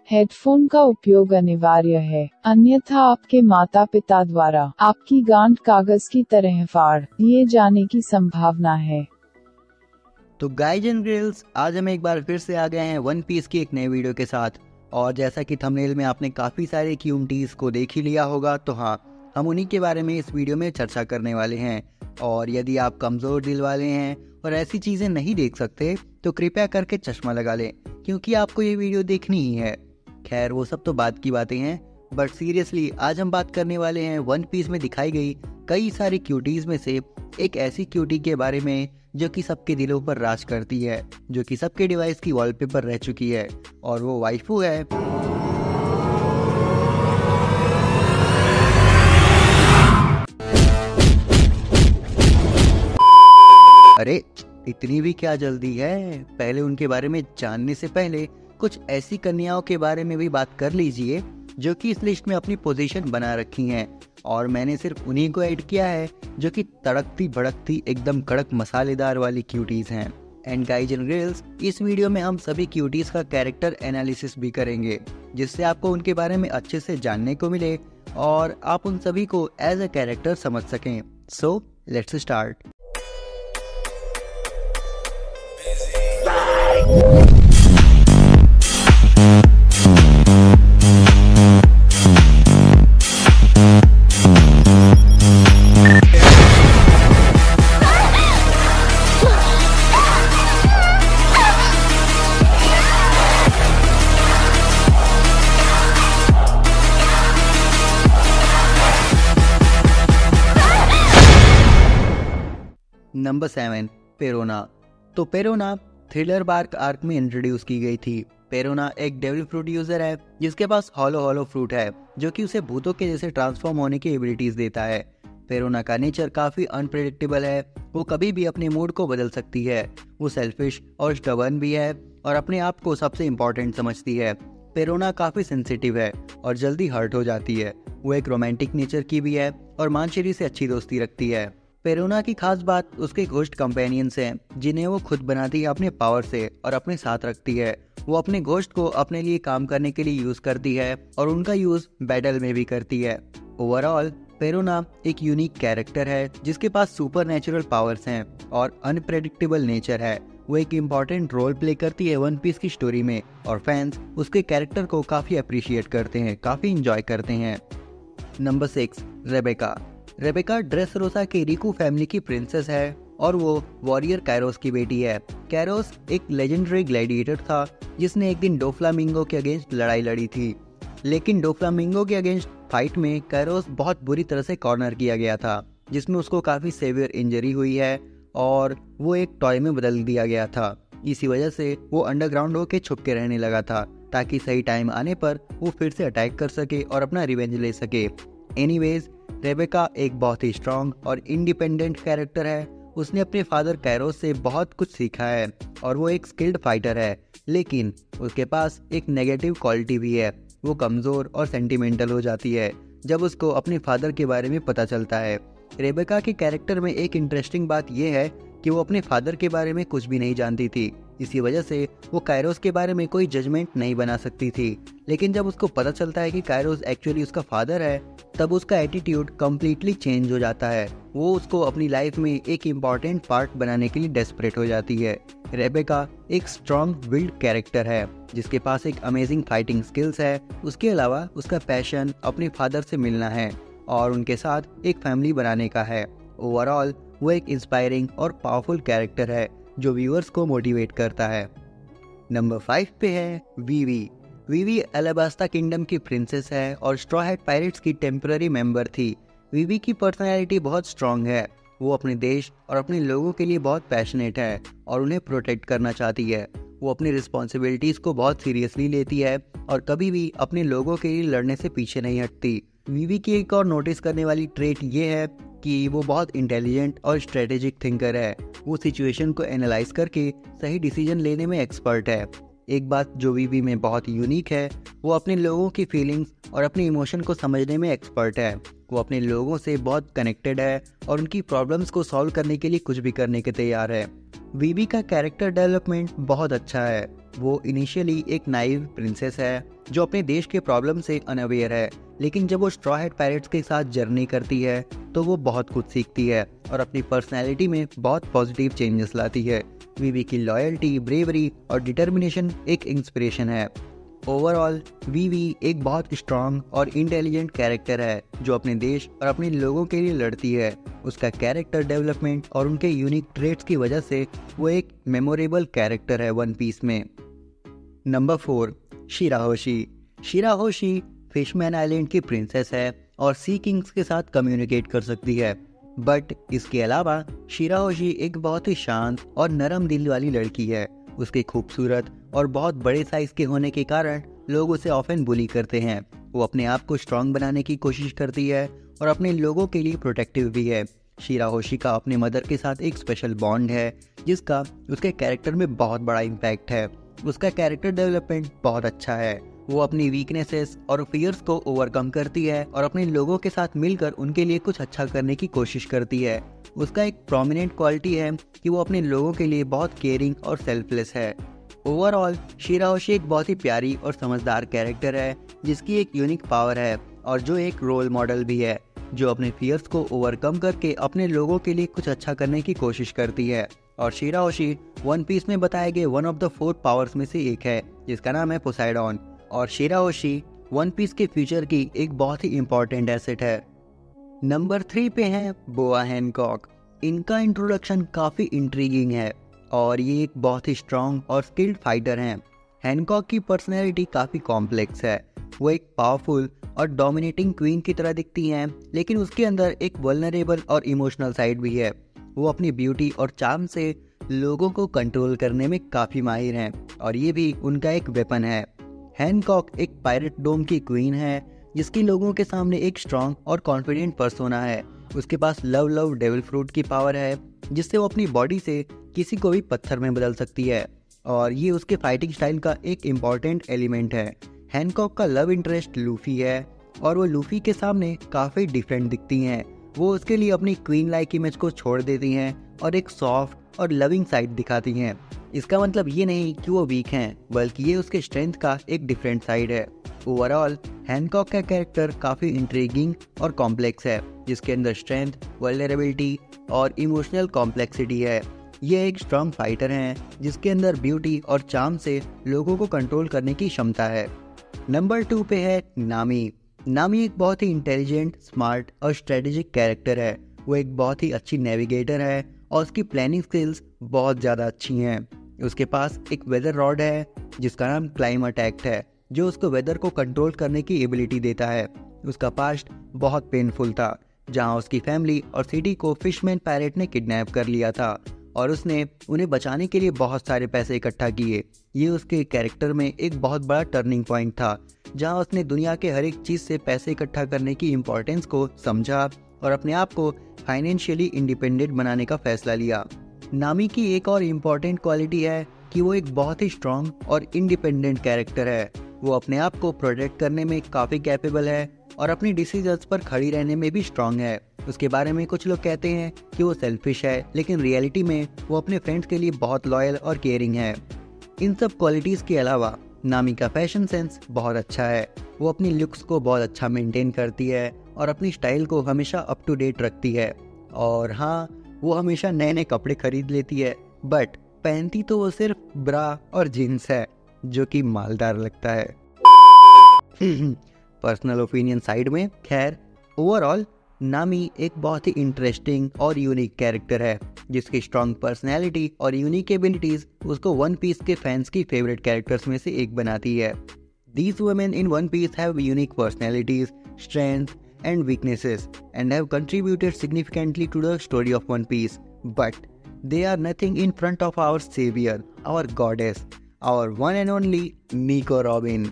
Headphone का उपयोग अनिवार्य है, अन्यथा आपके माता पिता द्वारा आपकी गांठ कागज की तरह फाड़ दिए जाने की संभावना है। तो गाइज एंड गर्ल्स, आज हम एक बार फिर से आ गए हैं वन पीस की एक नई वीडियो के साथ। और जैसा कि थंबनेल में आपने काफ़ी सारे क्यूटीज को देख ही लिया होगा, तो हाँ, हम उन्हीं के बारे में इस वीडियो में चर्चा करने वाले हैं। और यदि आप कमज़ोर दिल वाले हैं और ऐसी चीज़ें नहीं देख सकते तो कृपया करके चश्मा लगा लें, क्योंकि आपको ये वीडियो देखनी ही है। खैर, वो सब तो बात की बातें हैं, बट सीरियसली आज हम बात करने वाले हैं वन पीस में दिखाई गई कई सारी क्यूटीज में से एक ऐसी क्यूटी के बारे में जो कि सबके दिलों पर राज करती है, जो कि सबके डिवाइस की वॉलपेपर रह चुकी है, और वो वाइफू है। अरे इतनी भी क्या जल्दी है, पहले उनके बारे में जानने से पहले कुछ ऐसी कन्याओं के बारे में भी बात कर लीजिए जो कि इस लिस्ट में अपनी पोजीशन बना रखी हैं। और मैंने सिर्फ उन्हीं को ऐड किया है जो कि तड़कती भड़कती एकदम कड़क मसालेदार वाली क्यूटीज हैं। एंड गाइज एंड गर्ल्स, इस वीडियो में हम सभी क्यूटीज का कैरेक्टर एनालिसिस भी करेंगे, जिससे आपको उनके बारे में अच्छे से जानने को मिले और आप उन सभी को एज अ कैरेक्टर समझ सकें। So let's start. नंबर 7, पेरोना। तो पेरोना थ्रिलर बार्क आर्क में इंट्रोड्यूस की गई थी। पेरोना एक डेविल फ्रूट यूजर है जिसके पास हॉलो फ्रूट है, जो कि उसे भूतों के जैसे ट्रांसफॉर्म होने की एबिलिटीज देता है। पेरोना का नेचर काफी अनप्रेडिक्टेबल है, वो कभी भी अपने मूड को बदल सकती है। वो सेल्फिश और स्टबर्न भी है और अपने आप को सबसे इम्पोर्टेंट समझती है। पेरोना काफी सेंसिटिव है और जल्दी हर्ट हो जाती है। वो एक रोमांटिक नेचर की भी है और मानशेरी से अच्छी दोस्ती रखती है। पेरोना की खास बात उसके घोस्ट कंपेनियंस हैं, जिन्हें वो खुद बनाती है अपने पावर से और अपने साथ रखती है। वो अपने घोस्ट को अपने लिए काम करने के लिए यूज करती है और उनका यूज बैटल में भी करती है। ओवरऑल पेरोना एक यूनिक कैरेक्टर है जिसके पास सुपर नेचुरल पावर्स हैं और अनप्रेडिक्टेबल नेचर है। वो एक इम्पॉर्टेंट रोल प्ले करती है वन पीस की स्टोरी में और फैंस उसके कैरेक्टर को काफी अप्रिशिएट करते हैं, काफी इंजॉय करते हैं। Number 6, Rebecca. रेबेका ड्रेसरोसा की रिकू फैमिली की प्रिंसेस है और वो वॉरियर कैरोस की बेटी है। कैरोस एक लेजेंडरी ग्लैडिएटर था जिसने एक दिन डोफ्लामिंगो के अगेंस्ट लड़ाई लड़ी थी, लेकिन डोफ्लामिंगो के अगेंस्ट फाइट में कैरोस बहुत बुरी तरह से कॉर्नर किया गया था, जिसमें उसको काफ़ी सेवियर इंजरी हुई है और वो एक टॉय में बदल दिया गया था। इसी वजह से वो अंडरग्राउंड होके छुप के रहने लगा था, ताकि सही टाइम आने पर वो फिर से अटैक कर सके और अपना रिवेंज ले सके। एनीवेज, रेबेका एक बहुत ही स्ट्रॉन्ग और इंडिपेंडेंट कैरेक्टर है। उसने अपने फादर कैरोस से बहुत कुछ सीखा है और वो एक स्किल्ड फाइटर है, लेकिन उसके पास एक नेगेटिव क्वालिटी भी है। वो कमज़ोर और सेंटिमेंटल हो जाती है जब उसको अपने फादर के बारे में पता चलता है। रेबेका के कैरेक्टर में एक इंटरेस्टिंग बात यह है कि वो अपने फादर के बारे में कुछ भी नहीं जानती थी। इसी वजह से वो कायरोस के बारे में कोई जजमेंट नहीं बना सकती थी, लेकिन जब उसको पता चलता है कि कायरोस एक्चुअली उसका फादर है, तब उसका एटीट्यूड कम्प्लीटली चेंज हो जाता है। वो उसको अपनी लाइफ में एक इम्पॉर्टेंट पार्ट बनाने के लिए डेस्परेट हो जाती है। रेबेका एक स्ट्रॉन्ग विल्ड कैरेक्टर है जिसके पास एक अमेजिंग फाइटिंग स्किल्स है। उसके अलावा उसका पैशन अपने फादर से मिलना है और उनके साथ एक फैमिली बनाने का है। ओवरऑल वो एक इंस्पायरिंग और पावरफुल कैरेक्टर है जो व्यूअर्स को मोटिवेट करता है। नंबर 5 पे है वीवी। वीवी अलाबास्ता किंगडम की प्रिंसेस है और स्ट्रॉ हैट पायरेट्स की टेम्पररी मेंबर थी। वीवी की पर्सनैलिटी बहुत स्ट्रॉन्ग है। वो अपने देश और अपने लोगों के लिए बहुत पैशनेट है और उन्हें प्रोटेक्ट करना चाहती है। वो अपनी रिस्पॉन्सिबिलिटीज़ को बहुत सीरियसली लेती है और कभी भी अपने लोगों के लिए लड़ने से पीछे नहीं हटती। वीवी की एक और नोटिस करने वाली ट्रेट ये है कि वो बहुत इंटेलिजेंट और स्ट्रेटेजिक थिंकर है। वो सिचुएशन को एनालाइज करके सही डिसीजन लेने में एक्सपर्ट है। एक बात जो वीवी में बहुत यूनिक है, वो अपने लोगों की फीलिंग्स और अपने इमोशन को समझने में एक्सपर्ट है। वो अपने लोगों से बहुत कनेक्टेड है और उनकी प्रॉब्लम्स को सॉल्व करने के लिए कुछ भी करने के तैयार है। वीवी का कैरेक्टर डेवलपमेंट बहुत अच्छा है। वो इनिशियली एक नाइव प्रिंसेस है जो अपने देश के प्रॉब्लम से अनअवेयर है, लेकिन जब वो स्ट्रॉ हैट पायरेट्स के साथ जर्नी करती है तो वो बहुत कुछ सीखती है और अपनी पर्सनैलिटी में बहुत पॉजिटिव चेंजेस लाती है। वीवी की लॉयल्टी, ब्रेवरी और डिटर्मिनेशन एक इंस्पिरेशन है। ओवरऑल वीवी एक बहुत स्ट्रॉन्ग और इंटेलिजेंट कैरेक्टर है जो अपने देश और अपने लोगों के लिए लड़ती है। उसका कैरेक्टर डेवलपमेंट और उनके यूनिक ट्रेट्स की वजह से वो एक मेमोरेबल कैरेक्टर है वन पीस में। नंबर 4, शिराहोशी। शिराहोशी फिशमैन आइलैंड की प्रिंसेस है और सी किंग्स के साथ कम्युनिकेट कर सकती है। बट इसके अलावा शिराहोशी एक बहुत ही शांत और नरम दिल वाली लड़की है। उसके खूबसूरत और बहुत बड़े साइज के होने के कारण लोग उसे ऑफन बुली करते हैं। वो अपने आप को स्ट्रांग बनाने की कोशिश करती है और अपने लोगों के लिए प्रोटेक्टिव भी है। शिराहोशी का अपने मदर के साथ एक स्पेशल बॉन्ड है जिसका उसके कैरेक्टर में बहुत बड़ा इम्पैक्ट है। उसका कैरेक्टर डेवलपमेंट बहुत अच्छा है। वो अपनी वीकनेसेस और फियर्स को ओवरकम करती है और अपने लोगों के साथ मिलकर उनके लिए कुछ अच्छा करने की कोशिश करती है। उसका एक प्रोमिनेंट क्वालिटी है कि वो अपने लोगों के लिए बहुत केयरिंग और सेल्फलेस है। ओवरऑल शिराहोशी एक बहुत ही प्यारी और समझदार कैरेक्टर है जिसकी एक यूनिक पावर है और जो एक रोल मॉडल भी है, जो अपने फियर्स को ओवरकम करके अपने लोगों के लिए कुछ अच्छा करने की कोशिश करती है। और शिराहोशी वन पीस में बताए गए वन ऑफ द 4 पावर्स में से एक है जिसका नाम है पोसाइडॉन। और शिराहोशी वन पीस के फ्यूचर की एक बहुत ही इम्पोर्टेंट एसेट है। नंबर 3 पे है बोआ हैनकॉक। इनका इंट्रोडक्शन काफ़ी इंट्रीगिंग है और ये एक बहुत ही स्ट्रॉन्ग और स्किल्ड फाइटर हैं। हैनकॉक की पर्सनैलिटी काफ़ी कॉम्प्लेक्स है। वो एक पावरफुल और डोमिनेटिंग क्वीन की तरह दिखती हैं, लेकिन उसके अंदर एक वल्नरेबल और इमोशनल साइड भी है। वो अपनी ब्यूटी और चार्म से लोगों को कंट्रोल करने में काफ़ी माहिर हैं और ये भी उनका एक वेपन है। हैनकॉक एक पायरेट डोम की क्वीन है जिसकी लोगों के सामने एक स्ट्रॉन्ग और कॉन्फिडेंट पर्सोना है। उसके पास लव डेविल फ्रूट की पावर है जिससे वो अपनी बॉडी से किसी को भी पत्थर में बदल सकती है और ये उसके फाइटिंग स्टाइल का एक इम्पॉर्टेंट एलिमेंट है। हैनकॉक का लव इंटरेस्ट लूफी है और वो लूफी के सामने काफ़ी डिफरेंट दिखती हैं। वो उसके लिए अपनी क्वीन लाइक इमेज को छोड़ देती हैं और एक सॉफ्ट और लविंग साइड दिखाती हैं। इसका मतलब ये नहीं कि वो वीक हैं, बल्कि ये उसके स्ट्रेंथ का एक डिफरेंट साइड है। ओवरऑल हैनकॉक का कैरेक्टर काफ़ी इंट्रीगिंग और कॉम्प्लेक्स है जिसके अंदर स्ट्रेंथ, वल्नरेबिलिटी और इमोशनल कॉम्प्लेक्सिटी है। ये एक स्ट्रॉन्ग फाइटर हैं जिसके अंदर ब्यूटी और चार्म से लोगों को कंट्रोल करने की क्षमता है। नंबर 2 पे है नामी। नामी एक बहुत ही इंटेलिजेंट, स्मार्ट और स्ट्रेटेजिक कैरेक्टर है। वो एक बहुत ही अच्छी नेविगेटर है और उसकी प्लानिंग स्किल्स बहुत ज़्यादा अच्छी हैं। उसके पास एक वेदर रॉड है जिसका नाम क्लाइमेट एक्ट है जो उसको वेदर को कंट्रोल करने की एबिलिटी देता है। उसका पास्ट बहुत पेनफुल था जहां उसकी फैमिली और सिटी को फिशमैन पायरेट ने किडनैप कर लिया था और उसने उन्हें बचाने के लिए बहुत सारे पैसे इकट्ठा किए। ये उसके कैरेक्टर में एक बहुत बड़ा टर्निंग पॉइंट था जहां उसने दुनिया के हर एक चीज़ से पैसे इकट्ठा करने की इम्पोर्टेंस को समझा और अपने आप को फाइनेंशियली इंडिपेंडेंट बनाने का फैसला लिया। नामी की एक और इम्पॉर्टेंट क्वालिटी है कि वो एक बहुत ही स्ट्रॉन्ग और इंडिपेंडेंट कैरेक्टर है। वो अपने आप को प्रोटेक्ट करने में काफ़ी कैपेबल है और अपनी डिसीजंस पर खड़ी रहने में भी स्ट्रॉन्ग है। उसके बारे में कुछ लोग कहते हैं कि वो सेल्फिश है, लेकिन रियलिटी में वो अपने फ्रेंड्स के लिए बहुत लॉयल और केयरिंग है। इन सब क्वालिटीज़ के अलावा नामी का फैशन सेंस बहुत अच्छा है। वो अपनी लुक्स को बहुत अच्छा मेंटेन करती है और अपनी स्टाइल को हमेशा अप टू डेट रखती है। और हाँ, वो हमेशा नए नए कपड़े खरीद लेती है, बट पहनती तो वो सिर्फ ब्रा और जीन्स है जो कि मालदार लगता है। पर्सनल ओपिनियन साइड में, खैर ओवरऑल नामी एक बहुत ही इंटरेस्टिंग और यूनिक कैरेक्टर है जिसकी स्ट्रॉन्ग पर्सनैलिटी और यूनिक एबिलिटीज उसको वन पीस के फैंस की फेवरेट कैरेक्टर्स में से एक बनाती है। These women in One Piece have unique personalities, strengths, and weaknesses, and have contributed significantly to the story of One Piece. But they are nothing in front of our savior, our goddess, our one and only Nico Robin.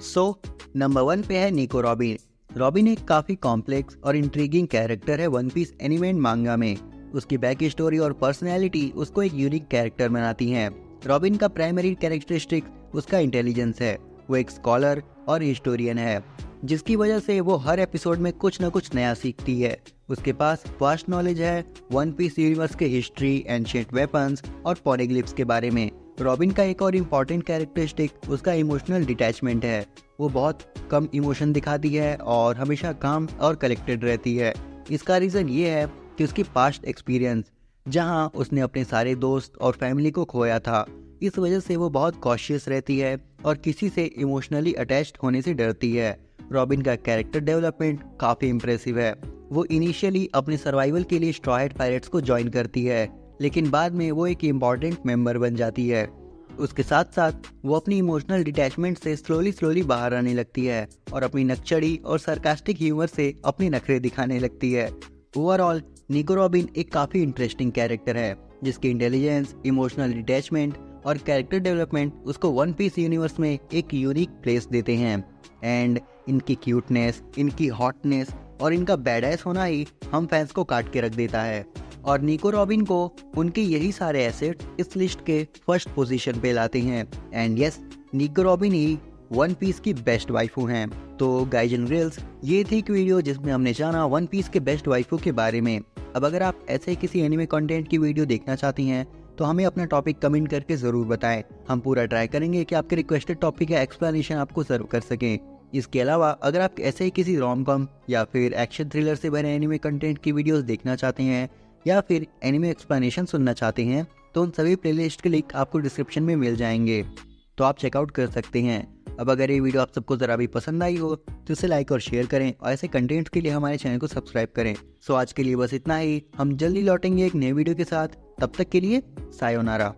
So, number 1 पे है निको robin. Robin एक काफ़ी complex और intriguing character है one piece anime and मांगा में। उसकी बैक स्टोरी और पर्सनैलिटी उसको एक यूनिक कैरेक्टर बनाती हैं। रॉबिन का प्राइमरी कैरेक्टरिस्टिक उसका इंटेलिजेंस है। वो एक स्कॉलर और हिस्टोरियन है जिसकी वजह से वो हर एपिसोड में कुछ न कुछ नया सीखती है। उसके पास वास्ट नॉलेज है वन पीस यूनिवर्स के हिस्ट्री, एंशिएंट वेपन्स और पॉलीग्लिफ्स के बारे में। रॉबिन का एक और इम्पॉर्टेंट कैरेक्टरिस्टिक उसका इमोशनल डिटैचमेंट है। वो बहुत कम इमोशन दिखाती है और हमेशा काम और कलेक्टेड रहती है। इसका रीज़न ये है कि उसकी पास्ट एक्सपीरियंस, जहां उसने अपने सारे दोस्त और फैमिली को खोया था, इस वजह से वो बहुत कॉशियस रहती है और किसी से इमोशनली अटैच्ड होने से डरती है। रॉबिन का कैरेक्टर डेवलपमेंट काफ़ी इम्प्रेसिव है। वो इनिशियली अपने सर्वाइवल के लिए स्ट्रॉ हैट पायरेट्स को ज्वाइन करती है, लेकिन बाद में वो एक इम्पॉर्टेंट मेंबर बन जाती है। उसके साथ साथ वो अपनी इमोशनल डिटैचमेंट से स्लोली बाहर आने लगती है और अपनी नक्चड़ी और सरकास्टिक ह्यूमर से अपनी नखरे दिखाने लगती है। ओवरऑल निको रॉबिन एक काफ़ी इंटरेस्टिंग कैरेक्टर है, जिसकी इंटेलिजेंस, इमोशनल डिटैचमेंट और कैरेक्टर डेवलपमेंट उसको वन पीस यूनिवर्स में एक यूनिक प्लेस देते हैं। एंड इनकी क्यूटनेस, इनकी हॉटनेस और इनका बैडएस होना ही हम फैंस को काट के रख देता है। और निको रॉबिन को उनके यही सारे एसेट इस लिस्ट के फर्स्ट पोजीशन पे लाते हैं। एंड यस, निको रॉबिन ही वन पीस की बेस्ट वाइफू हैं। तो गाइज एंड गर्ल्स, ये थी एक वीडियो जिसमें हमने जाना वन पीस के बेस्ट वाइफू के बारे में। अब अगर आप ऐसे किसी एनिमे कंटेंट की वीडियो देखना चाहती हैं तो हमें अपना टॉपिक कमेंट करके ज़रूर बताएं। हम पूरा ट्राई करेंगे कि आपके रिक्वेस्टेड टॉपिक का एक्सप्लेनेशन आपको सर्व कर सकें। इसके अलावा अगर आप ऐसे ही किसी रोम कॉम या फिर एक्शन थ्रिलर से बने एनिमे कंटेंट की वीडियोस देखना चाहते हैं या फिर एनिमे एक्सप्लेनेशन सुनना चाहते हैं तो उन सभी प्लेलिस्ट के लिंक आपको डिस्क्रिप्शन में मिल जाएंगे, तो आप चेकआउट कर सकते हैं। अब अगर ये वीडियो आप सबको ज़रा भी पसंद आई हो तो इसे लाइक और शेयर करें और ऐसे कंटेंट्स के लिए हमारे चैनल को सब्सक्राइब करें। सो आज के लिए बस इतना ही। हम जल्दी लौटेंगे एक नए वीडियो के साथ। तब तक के लिए सायोनारा।